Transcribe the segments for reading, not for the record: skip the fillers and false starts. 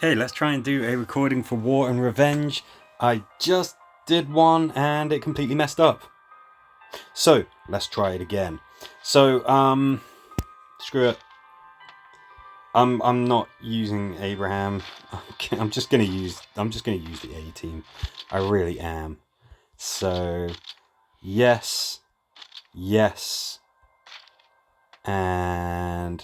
Okay, let's try and do a recording for War and Revenge. I just did one and it completely messed up. So, let's try it again. So, screw it. I'm not using Abraham. I'm just gonna use the A team. I really am. So, yes, and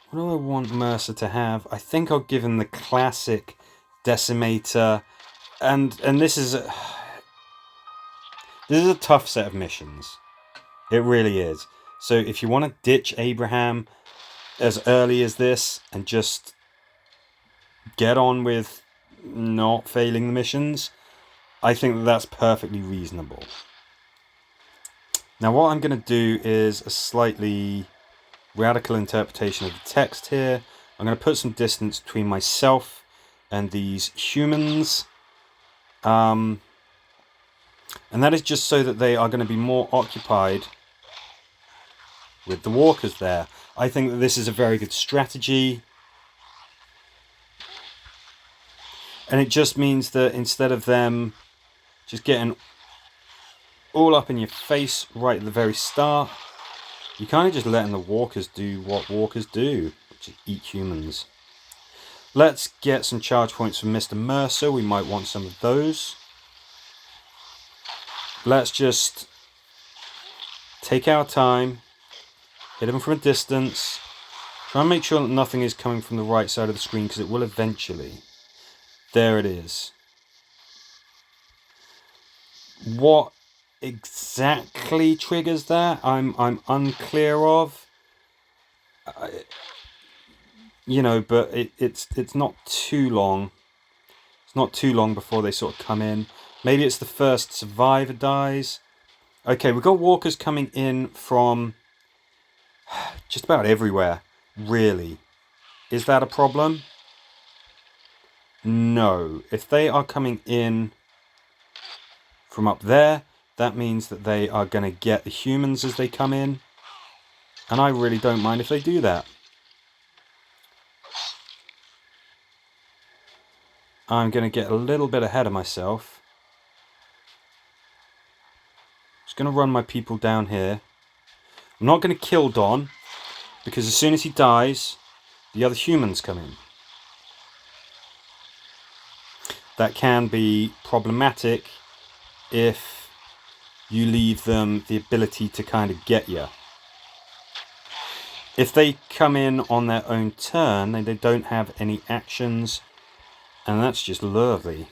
what do I want Mercer to have? I think I'll give him the classic Decimator, and this is a tough set of missions. It really is. So if you want to ditch Abraham as early as this and just get on with not failing the missions, I think that's perfectly reasonable. Now what I'm going to do is a slightly radical interpretation of the text here. I'm going to put some distance between myself and these humans. And that is just so that they are going to be more occupied with the walkers there. I think that this is a very good strategy. And it just means that instead of them just getting all up in your face right at the very start, you're kind of just letting the walkers do what walkers do, which is eat humans. Let's get some charge points from Mr. Mercer. We might want some of those. Let's just take our time, hit him from a distance, try and make sure that nothing is coming from the right side of the screen, because it will eventually. There it is. What exactly triggers that, I'm unclear of. But it's not too long. It's not too long before they sort of come in. Maybe it's the first survivor dies. Okay, we've got walkers coming in from just about everywhere, really. Is that a problem? No. If they are coming in from up there, that means that they are going to get the humans as they come in. And I really don't mind if they do that. I'm going to get a little bit ahead of myself. Just going to run my people down here. I'm not going to kill Don, because as soon as he dies, the other humans come in. That can be problematic if you leave them the ability to kind of get you. If they come in on their own turn, they don't have any actions, and that's just lovely.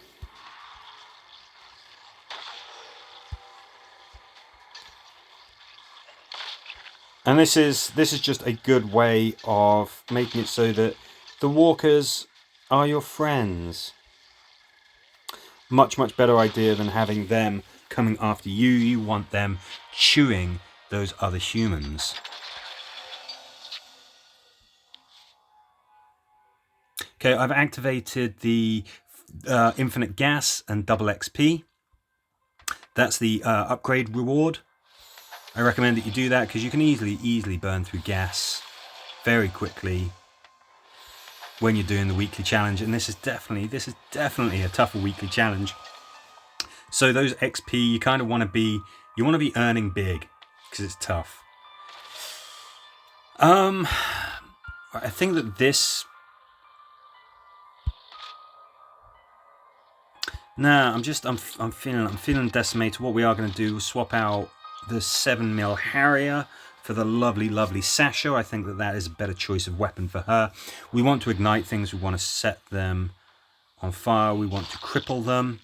And this is just a good way of making it so that the walkers are your friends. Much better idea than having them coming after you. You want them chewing those other humans. Okay, I've activated the infinite gas and double XP. That's the upgrade reward. I recommend that you do that because you can easily burn through gas very quickly when you're doing the weekly challenge, and this is definitely a tougher weekly challenge. So those XP, you kind of want to be earning big because it's tough. I think that this. Nah, I'm feeling Decimator. What we are going to do is swap out the 7mm Harrier for the lovely Sasha. I think that is a better choice of weapon for her. We want to ignite things. We want to set them on fire. We want to cripple them.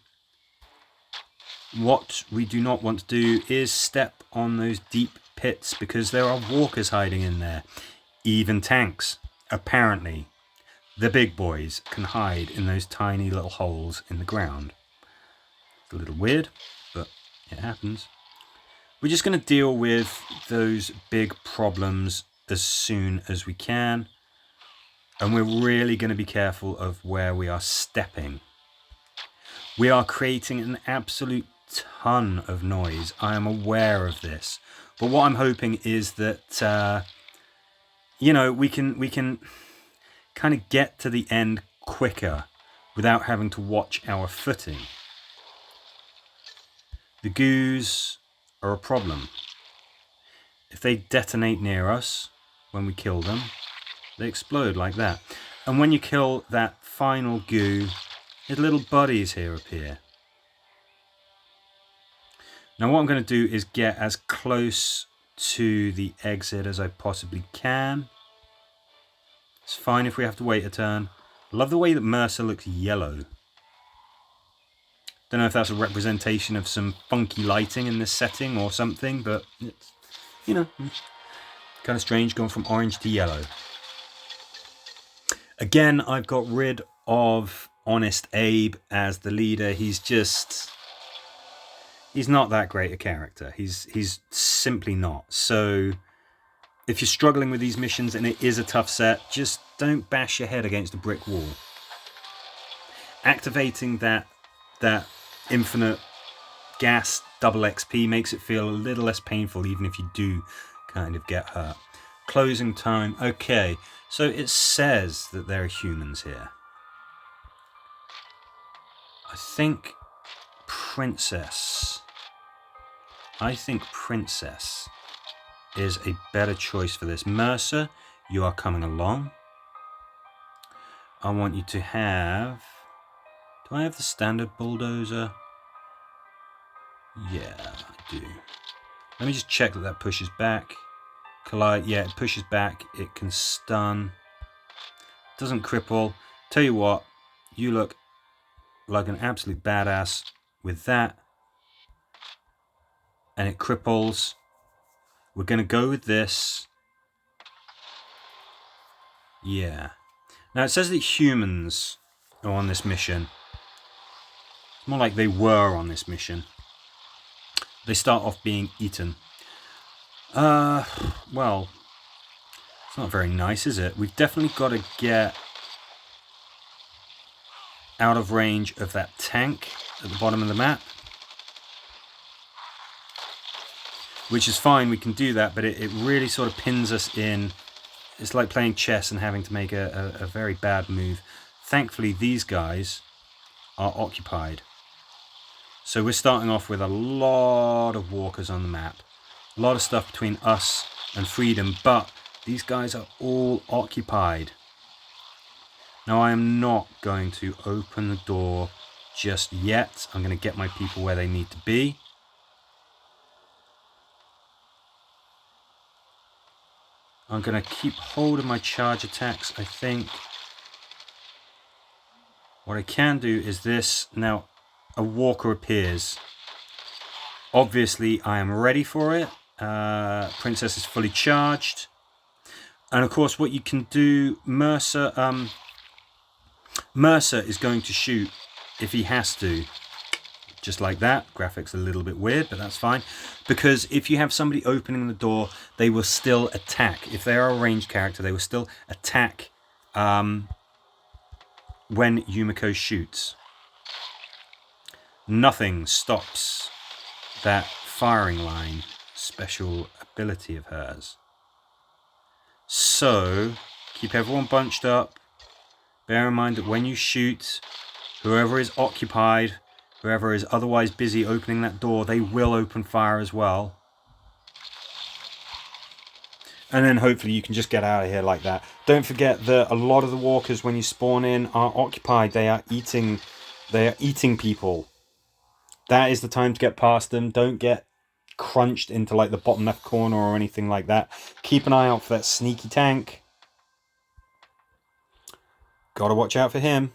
What we do not want to do is step on those deep pits, because there are walkers hiding in there. Even tanks, apparently. The big boys can hide in those tiny little holes in the ground. It's a little weird, but it happens. We're just going to deal with those big problems as soon as we can. And we're really going to be careful of where we are stepping. We are creating an absolute ton of noise. I am aware of this. But what I'm hoping is that, we can kind of get to the end quicker without having to watch our footing. The goos are a problem. If they detonate near us when we kill them, they explode like that. And when you kill that final goo, his little buddies here appear. Now what I'm going to do is get as close to the exit as I possibly can. It's fine if we have to wait a turn. I love the way that Mercer looks yellow. Don't know if that's a representation of some funky lighting in this setting or something, but it's, you know, kind of strange going from orange to yellow. Again, I've got rid of Honest Abe as the leader. He's not that great a character. He's simply not. So if you're struggling with these missions and it is a tough set, just don't bash your head against a brick wall. Activating that infinite gas double XP makes it feel a little less painful, even if you do kind of get hurt. Closing time. Okay, so it says that there are humans here. I think Princess is a better choice for this. Mercer, you are coming along. I want you to have... Do I have the standard bulldozer? Yeah, I do. Let me just check that pushes back. Collide, yeah, it pushes back. It can stun. Doesn't cripple. Tell you what, you look like an absolute badass with that. And it cripples. We're going to go with this. Yeah. Now it says that humans are on this mission. It's more like they were on this mission. They start off being eaten. Well, it's not very nice, is it? We've definitely got to get out of range of that tank at the bottom of the map. Which is fine, we can do that, but it really sort of pins us in. It's like playing chess and having to make a very bad move. Thankfully, these guys are occupied. So we're starting off with a lot of walkers on the map. A lot of stuff between us and freedom, but these guys are all occupied. Now I am not going to open the door just yet. I'm going to get my people where they need to be. I'm going to keep hold of my charge attacks, I think. What I can do is this. Now, a walker appears. Obviously, I am ready for it. Princess is fully charged. And of course, what you can do, Mercer is going to shoot if he has to. Just like that. Graphics a little bit weird, but that's fine. Because if you have somebody opening the door, they will still attack. If they are a ranged character, they will still attack when Yumiko shoots. Nothing stops that firing line special ability of hers. So, keep everyone bunched up. Bear in mind that when you shoot, whoever is occupied, whoever is otherwise busy opening that door, they will open fire as well. And then hopefully you can just get out of here like that. Don't forget that a lot of the walkers, when you spawn in, are occupied. They are eating people. That is the time to get past them. Don't get crunched into like the bottom left corner or anything like that. Keep an eye out for that sneaky tank. Gotta watch out for him.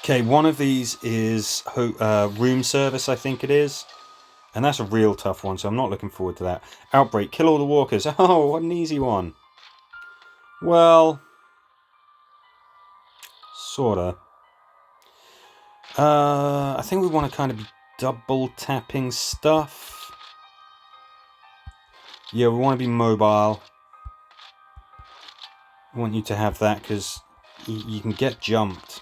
Okay, one of these is room service, I think it is. And that's a real tough one, so I'm not looking forward to that. Outbreak, kill all the walkers. Oh, what an easy one. Well, sorta. I think we want to kind of be double tapping stuff. Yeah, we want to be mobile. I want you to have that because you can get jumped.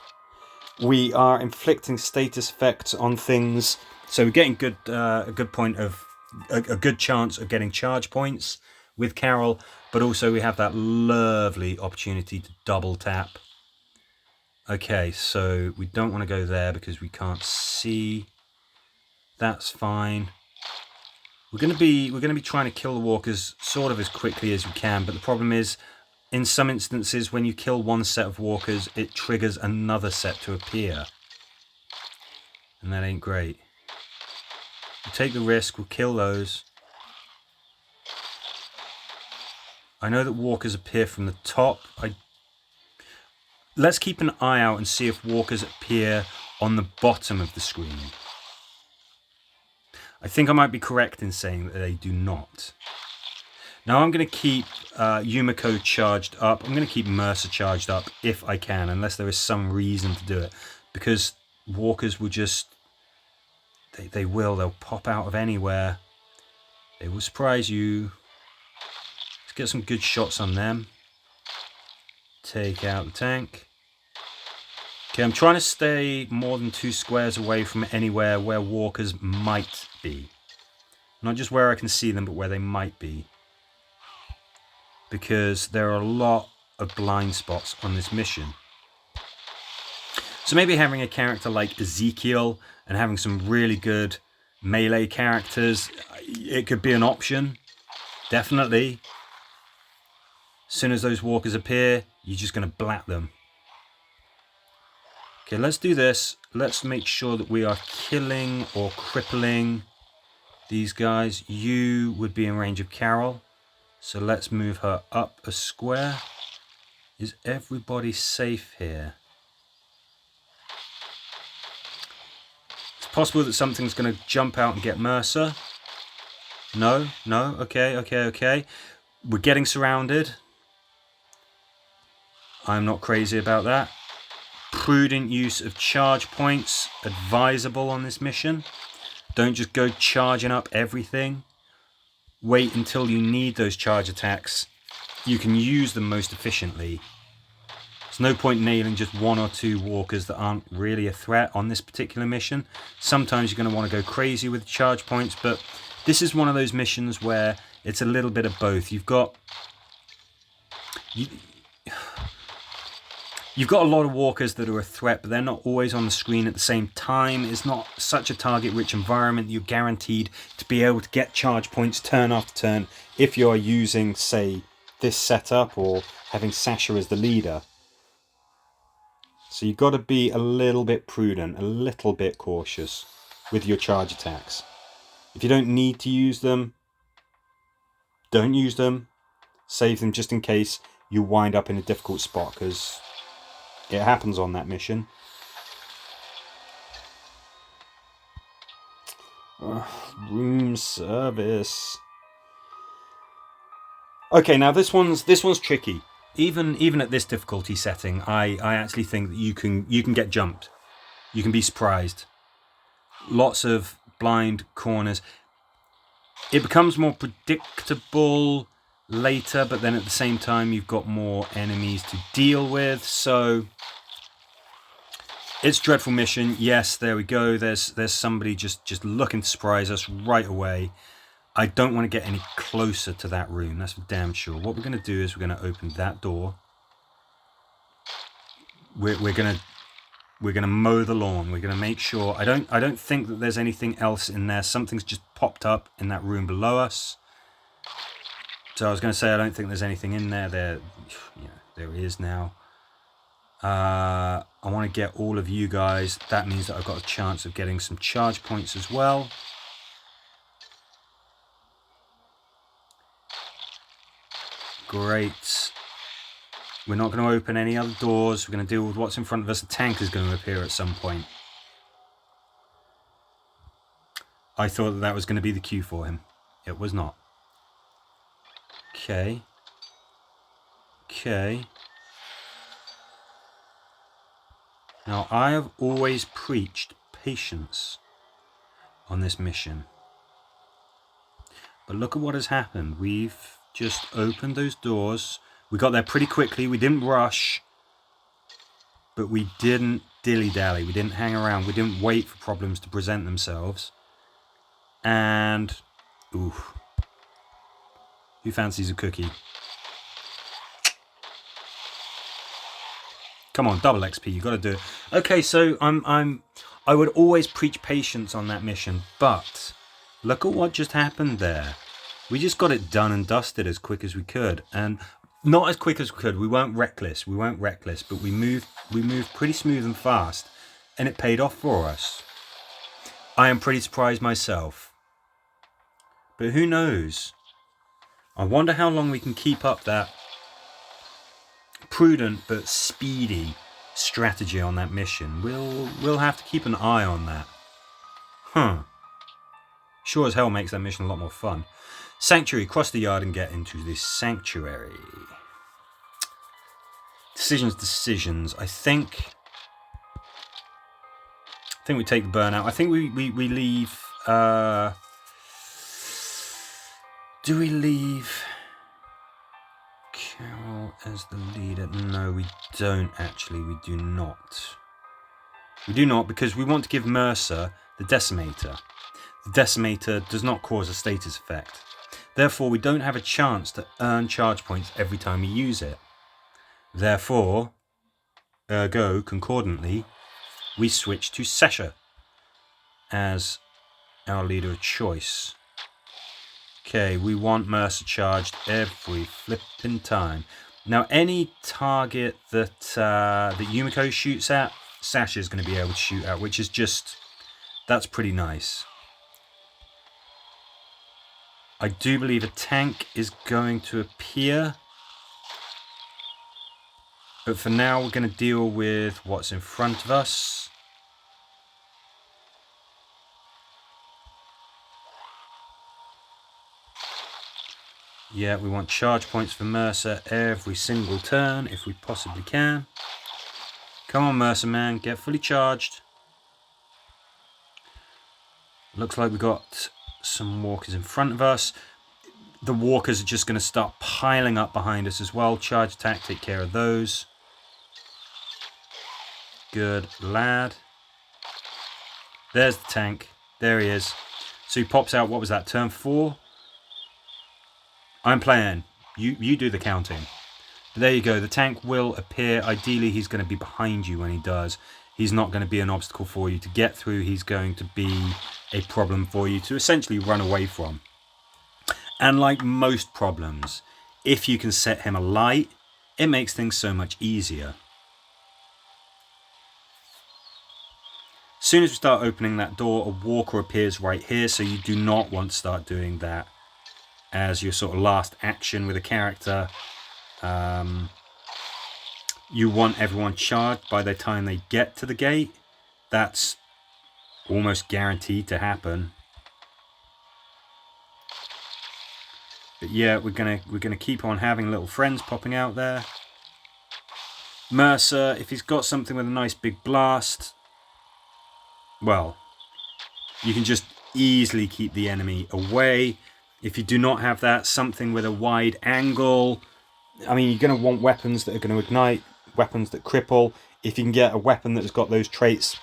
We are inflicting status effects on things So we're getting a good point of a good chance of getting charge points with Carol, but also we have that lovely opportunity to double tap. Okay, so we don't want to go there because we can't see. That's fine. We're gonna be trying to kill the walkers sort of as quickly as we can, but the problem is, in some instances, when you kill one set of walkers, it triggers another set to appear, and that ain't great. We'll take the risk. We'll kill those. I know that walkers appear from the top. Let's keep an eye out and see if walkers appear on the bottom of the screen. I think I might be correct in saying that they do not. Now I'm going to keep Yumiko charged up. I'm going to keep Mercer charged up if I can, unless there is some reason to do it. Because walkers will just... They'll pop out of anywhere. They will surprise you. Let's get some good shots on them. Take out the tank. Okay, I'm trying to stay more than 2 squares away from anywhere where walkers might be. Not just where I can see them, but where they might be. Because there are a lot of blind spots on this mission. So maybe having a character like Ezekiel and having some really good melee characters, it could be an option. Definitely. As soon as those walkers appear, you're just going to blat them. Okay, let's do this. Let's make sure that we are killing or crippling these guys. You would be in range of Carol. So let's move her up a square. Is everybody safe here? It's possible that something's going to jump out and get Mercer. No, okay. We're getting surrounded. I'm not crazy about that. Prudent use of charge points, advisable on this mission. Don't just go charging up everything. Wait until you need those charge attacks. You can use them most efficiently. There's no point nailing just 1 or 2 walkers that aren't really a threat on this particular mission. Sometimes you're going to want to go crazy with charge points, but this is one of those missions where it's a little bit of both. You've got a lot of walkers that are a threat, but they're not always on the screen at the same time. It's not such a target-rich environment that you're guaranteed to be able to get charge points turn after turn if you're using, say, this setup or having Sasha as the leader. So you've got to be a little bit prudent, a little bit cautious with your charge attacks. If you don't need to use them, don't use them. Save them just in case you wind up in a difficult spot, because it happens on that mission. Room service. Okay, now this one's tricky. Even at this difficulty setting, I actually think that you can get jumped. You can be surprised. Lots of blind corners. It becomes more predictable later, but then at the same time you've got more enemies to deal with, so it's a dreadful mission. Yes, there we go. There's somebody just looking to surprise us right away. I don't want to get any closer to that room, that's for damn sure. What we're going to do is we're going to open that door. We're going to mow the lawn. We're going to make sure. I don't think that there's anything else in there. Something's just popped up in that room below us. So I was going to say I don't think there's anything in there. There is now. I want to get all of you guys. That means that I've got a chance of getting some charge points as well. Great. We're not going to open any other doors. We're going to deal with what's in front of us. A tank is going to appear at some point. I thought that was going to be the cue for him. It was not. Okay. Now, I have always preached patience on this mission. But look at what has happened. We've just opened those doors. We got there pretty quickly. We didn't rush. But we didn't dilly-dally. We didn't hang around. We didn't wait for problems to present themselves. And ooh, who fancies a cookie? Come on, double XP, you got to do it. Okay, so I would always preach patience on that mission, but look at what just happened there. We just got it done and dusted as quick as we could, and not as quick as we could. We weren't reckless, but we moved pretty smooth and fast, and it paid off for us. I am pretty surprised myself, but who knows? I wonder how long we can keep up that prudent but speedy strategy on that mission. We'll have to keep an eye on that. Sure as hell makes that mission a lot more fun. Sanctuary, cross the yard and get into this sanctuary. Decisions. I think we take the burnout. I think we leave. Do we leave Carol as the leader? No, we don't actually. We do not. We do not, because we want to give Mercer the Decimator. The Decimator does not cause a status effect. Therefore, we don't have a chance to earn charge points every time we use it. Therefore, ergo, concordantly, we switch to Sesha as our leader of choice. Okay, we want Mercer charged every flipping time. Now, any target that Yumiko shoots at, Sasha is going to be able to shoot at, which is just, that's pretty nice. I do believe a tank is going to appear. But for now, we're going to deal with what's in front of us. Yeah, we want charge points for Mercer every single turn, if we possibly can. Come on, Mercer man, get fully charged. Looks like we've got some walkers in front of us. The walkers are just going to start piling up behind us as well. Charge attack, take care of those. Good lad. There's the tank. There he is. So he pops out, what was that, turn 4? I'm playing. You do the counting. But there you go. The tank will appear. Ideally, he's going to be behind you when he does. He's not going to be an obstacle for you to get through. He's going to be a problem for you to essentially run away from. And like most problems, if you can set him alight, it makes things so much easier. As soon as we start opening that door, a walker appears right here, so you do not want to start doing that as your sort of last action with a character. You want everyone charged by the time they get to the gate. That's almost guaranteed to happen. But yeah, we're gonna keep on having little friends popping out there. Mercer, if he's got something with a nice big blast, well, you can just easily keep the enemy away. If you do not have that, something with a wide angle, I mean, you're going to want weapons that are going to ignite, weapons that cripple. If you can get a weapon that's got those traits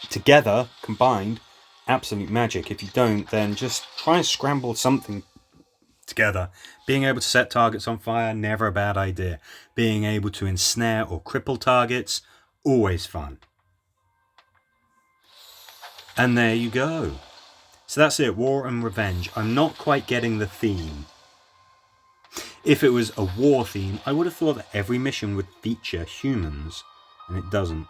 together, combined, absolute magic. If you don't, then just try and scramble something together. Being able to set targets on fire, never a bad idea. Being able to ensnare or cripple targets, always fun. And there you go. So that's it, War and Revenge. I'm not quite getting the theme. If it was a war theme, I would have thought that every mission would feature humans, and it doesn't.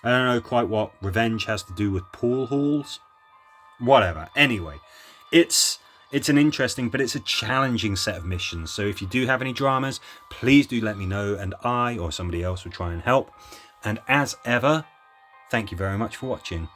I don't know quite what Revenge has to do with pool halls. Whatever. Anyway, it's an interesting, but it's a challenging set of missions. So if you do have any dramas, please do let me know, and I or somebody else will try and help. And as ever, thank you very much for watching.